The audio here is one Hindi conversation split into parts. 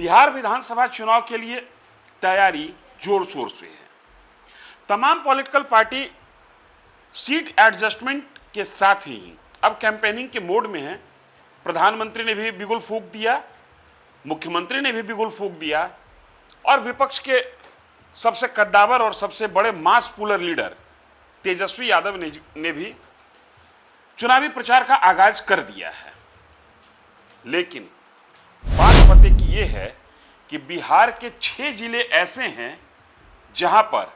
बिहार विधानसभा चुनाव के लिए तैयारी जोर शोर से है। तमाम पॉलिटिकल पार्टी सीट एडजस्टमेंट के साथ ही अब कैंपेनिंग के मोड में है। प्रधानमंत्री ने भी बिगुल फूंक दिया, मुख्यमंत्री ने भी बिगुल फूंक दिया और विपक्ष के सबसे कद्दावर और सबसे बड़े मास पुलर लीडर तेजस्वी यादव ने भी चुनावी प्रचार का आगाज कर दिया है। लेकिन बात पते की यह है कि बिहार के 6 जिले ऐसे हैं जहां पर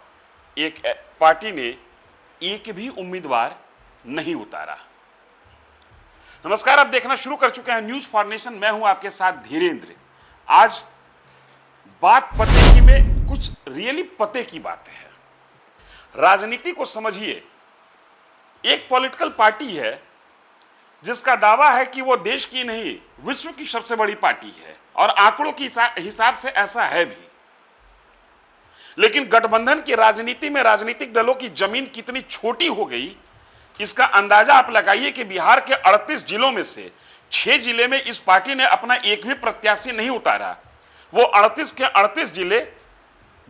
एक पार्टी ने एक भी उम्मीदवार नहीं उतारा। नमस्कार, आप देखना शुरू कर चुके हैं न्यूज फॉर नेशन। मैं हूं आपके साथ धीरेन्द्र। आज बात पते की में कुछ रियली पते की बात है। राजनीति को समझिए। एक पॉलिटिकल पार्टी है जिसका दावा है कि वो देश की नहीं विश्व की सबसे बड़ी पार्टी है और आंकड़ों के हिसाब से ऐसा है भी। लेकिन गठबंधन की राजनीति में राजनीतिक दलों की जमीन कितनी छोटी हो गई, इसका अंदाजा आप लगाइए कि बिहार के 38 जिलों में से 6 जिले में इस पार्टी ने अपना एक भी प्रत्याशी नहीं उतारा। वो 38 के 38 जिले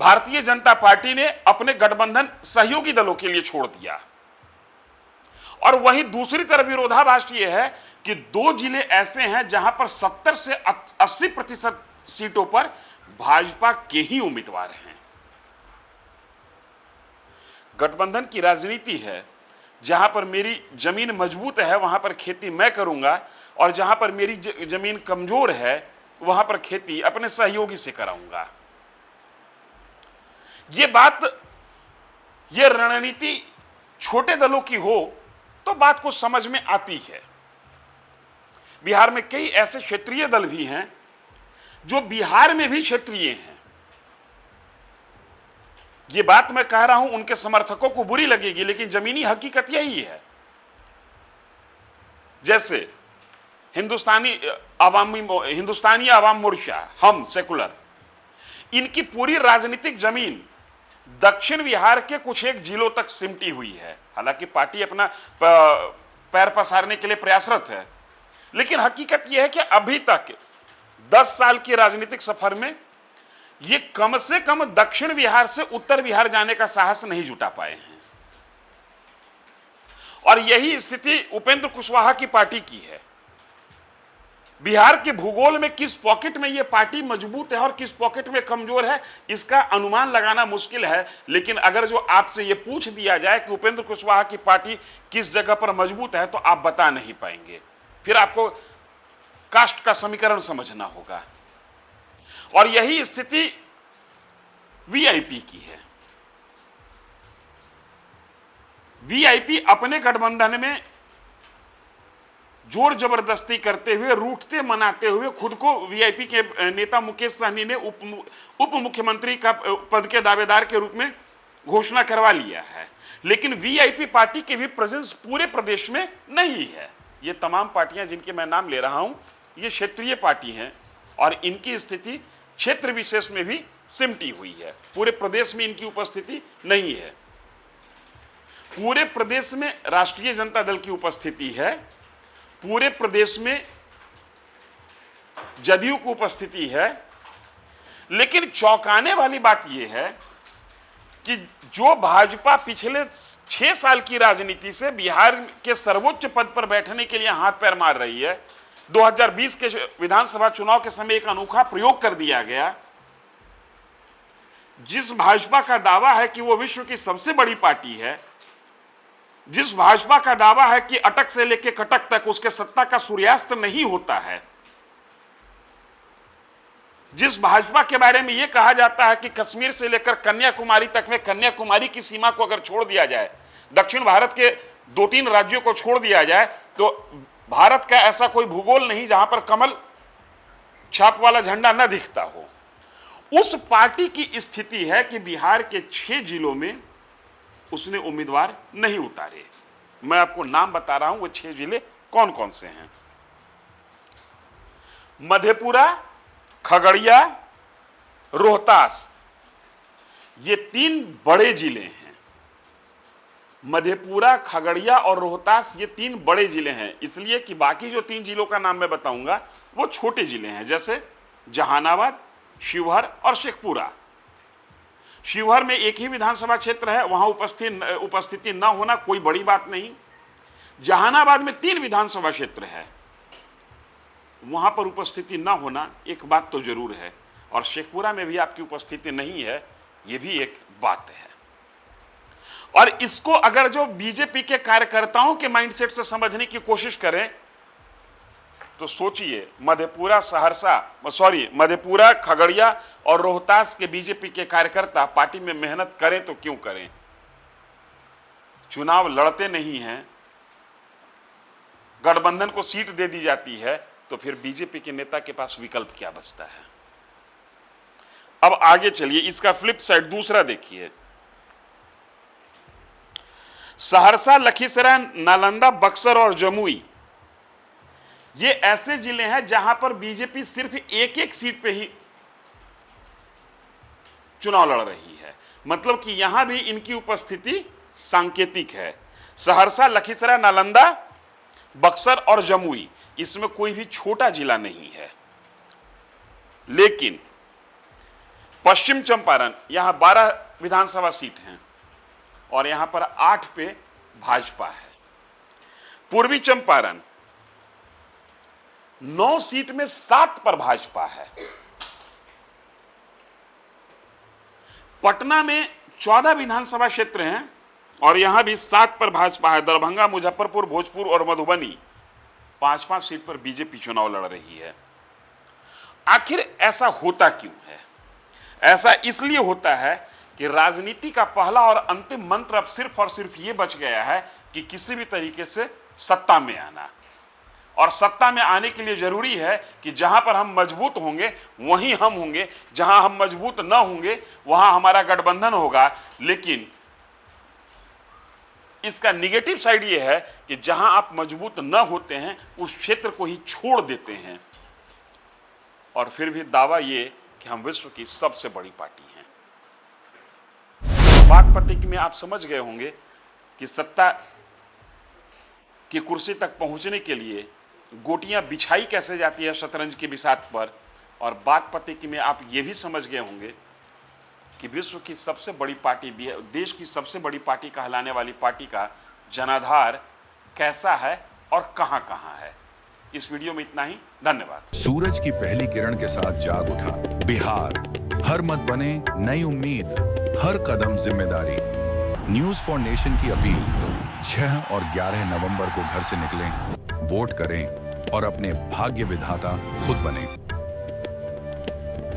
भारतीय जनता पार्टी ने अपने गठबंधन सहयोगी दलों के लिए छोड़ दिया। और वहीं दूसरी तरफ विरोधाभास ये है कि 2 जिले ऐसे हैं जहां पर 70 से 80% सीटों पर भाजपा के ही उम्मीदवार हैं। गठबंधन की राजनीति है, जहां पर मेरी जमीन मजबूत है वहां पर खेती मैं करूंगा और जहां पर मेरी जमीन कमजोर है वहां पर खेती अपने सहयोगी से कराऊंगा। ये रणनीति छोटे दलों की हो तो बात को समझ में आती है। बिहार में कई ऐसे क्षेत्रीय दल भी हैं जो बिहार में भी क्षेत्रीय हैं। ये बात मैं कह रहा हूं, उनके समर्थकों को बुरी लगेगी, लेकिन जमीनी हकीकत यही है। जैसे हिंदुस्तानी आवाम मोर्चा, हम सेकुलर, इनकी पूरी राजनीतिक जमीन दक्षिण बिहार के कुछ एक जिलों तक सिमटी हुई है। हालांकि पार्टी अपना पैर पसारने के लिए प्रयासरत है, लेकिन हकीकत यह है कि अभी तक 10 साल की राजनीतिक सफर में ये कम से कम दक्षिण बिहार से उत्तर बिहार जाने का साहस नहीं जुटा पाए हैं। और यही स्थिति उपेंद्र कुशवाहा की पार्टी की है। बिहार के भूगोल में किस पॉकेट में यह पार्टी मजबूत है और किस पॉकेट में कमजोर है, इसका अनुमान लगाना मुश्किल है। लेकिन अगर जो आपसे यह पूछ दिया जाए कि उपेंद्र कुशवाहा की पार्टी किस जगह पर मजबूत है, तो आप बता नहीं पाएंगे। फिर आपको कास्ट का समीकरण समझना होगा। और यही स्थिति वीआईपी की है। वीआईपी अपने गठबंधन में जोर जबरदस्ती करते हुए, रूठते मनाते हुए खुद को वीआईपी के नेता मुकेश सहनी ने उप मुख्यमंत्री का पद के दावेदार के रूप में घोषणा करवा लिया है। लेकिन वीआईपी पार्टी की भी प्रेजेंस पूरे प्रदेश में नहीं है। ये तमाम पार्टियां जिनके मैं नाम ले रहा हूं, ये क्षेत्रीय पार्टी हैं और इनकी स्थिति क्षेत्र विशेष में भी सिमटी हुई है। पूरे प्रदेश में इनकी उपस्थिति नहीं है। पूरे प्रदेश में राष्ट्रीय जनता दल की उपस्थिति है, पूरे प्रदेश में जदयू की उपस्थिति है। लेकिन चौंकाने वाली बात यह है कि जो भाजपा पिछले 6 साल की राजनीति से बिहार के सर्वोच्च पद पर बैठने के लिए हाथ पैर मार रही है, 2020 के विधानसभा चुनाव के समय एक अनोखा प्रयोग कर दिया गया। जिस भाजपा का दावा है कि वो विश्व की सबसे बड़ी पार्टी है, जिस भाजपा का दावा है कि अटक से लेकर कटक तक उसके सत्ता का सूर्यास्त नहीं होता है, जिस भाजपा के बारे में यह कहा जाता है कि कश्मीर से लेकर कन्याकुमारी तक में कन्याकुमारी की सीमा को अगर छोड़ दिया जाए, दक्षिण भारत के 2-3 राज्यों को छोड़ दिया जाए, तो भारत का ऐसा कोई भूगोल नहीं जहां पर कमल छाप वाला झंडा न दिखता हो। उस पार्टी की स्थिति है कि बिहार के 6 जिलों में उसने उम्मीदवार नहीं उतारे। मैं आपको नाम बता रहा हूं, वो 6 जिले कौन कौन से हैं। मधेपुरा, खगड़िया, रोहतास, ये 3 बड़े जिले हैं। मधेपुरा, खगड़िया और रोहतास ये 3 बड़े जिले हैं, इसलिए कि बाकी जो 3 जिलों का नाम मैं बताऊंगा वो छोटे जिले हैं, जैसे जहानाबाद, शिवहर और शेखपुरा। शिवहर में एक ही विधानसभा क्षेत्र है, वहां उपस्थिति न होना कोई बड़ी बात नहीं। जहानाबाद में 3 विधानसभा क्षेत्र है, वहां पर उपस्थिति न होना एक बात तो जरूर है, और शेखपुरा में भी आपकी उपस्थिति नहीं है, यह भी एक बात है। और इसको अगर जो बीजेपी के कार्यकर्ताओं के माइंडसेट से समझने की कोशिश करें तो सोचिए, मधेपुरा, खगड़िया और रोहतास के बीजेपी के कार्यकर्ता पार्टी में मेहनत करें तो क्यों करें? चुनाव लड़ते नहीं हैं, गठबंधन को सीट दे दी जाती है, तो फिर बीजेपी के नेता के पास विकल्प क्या बचता है? अब आगे चलिए, इसका फ्लिप साइड दूसरा देखिए। सहरसा, लखीसराय, नालंदा, बक्सर और जमुई, ये ऐसे जिले हैं जहां पर बीजेपी सिर्फ एक सीट पे ही चुनाव लड़ रही है। मतलब कि यहां भी इनकी उपस्थिति सांकेतिक है। सहरसा, लखीसराय, नालंदा, बक्सर और जमुई, इसमें कोई भी छोटा जिला नहीं है। लेकिन पश्चिम चंपारण, यहां 12 विधानसभा सीट हैं और यहां पर 8 पे भाजपा है। पूर्वी चंपारण 9 सीट में 7 पर भाजपा है। पटना में 14 विधानसभा क्षेत्र हैं और यहां भी 7 पर भाजपा है। दरभंगा, मुजफ्फरपुर, भोजपुर और मधुबनी 5-5 सीट पर बीजेपी चुनाव लड़ रही है। आखिर ऐसा होता क्यों है? ऐसा इसलिए होता है कि राजनीति का पहला और अंतिम मंत्र अब सिर्फ और सिर्फ ये बच गया है कि किसी भी तरीके से सत्ता में आना। और सत्ता में आने के लिए जरूरी है कि जहां पर हम मजबूत होंगे वहीं हम होंगे, जहां हम मजबूत न होंगे वहां हमारा गठबंधन होगा। लेकिन इसका निगेटिव साइड यह है कि जहां आप मजबूत न होते हैं उस क्षेत्र को ही छोड़ देते हैं, और फिर भी दावा ये कि हम विश्व की सबसे बड़ी पार्टी हैं। बागपति में आप समझ गए होंगे कि सत्ता की कुर्सी तक पहुंचने के लिए गोटियां बिछाई कैसे जाती है शतरंज के बिसात पर, और बागपति में आप ये भी समझ गए होंगे कि विश्व की सबसे बड़ी पार्टी, देश की सबसे बड़ी पार्टी कहलाने वाली पार्टी का जनाधार कैसा है और कहां कहां है। इस वीडियो में इतना ही, धन्यवाद। सूरज की पहली किरण के साथ जाग उठा बिहार, हर मत बने नई उम्मीद, हर कदम जिम्मेदारी। न्यूज फॉर नेशन की अपील, 6 और 11 नवंबर को घर से निकलें, वोट करें और अपने भाग्य विधाता खुद बनें।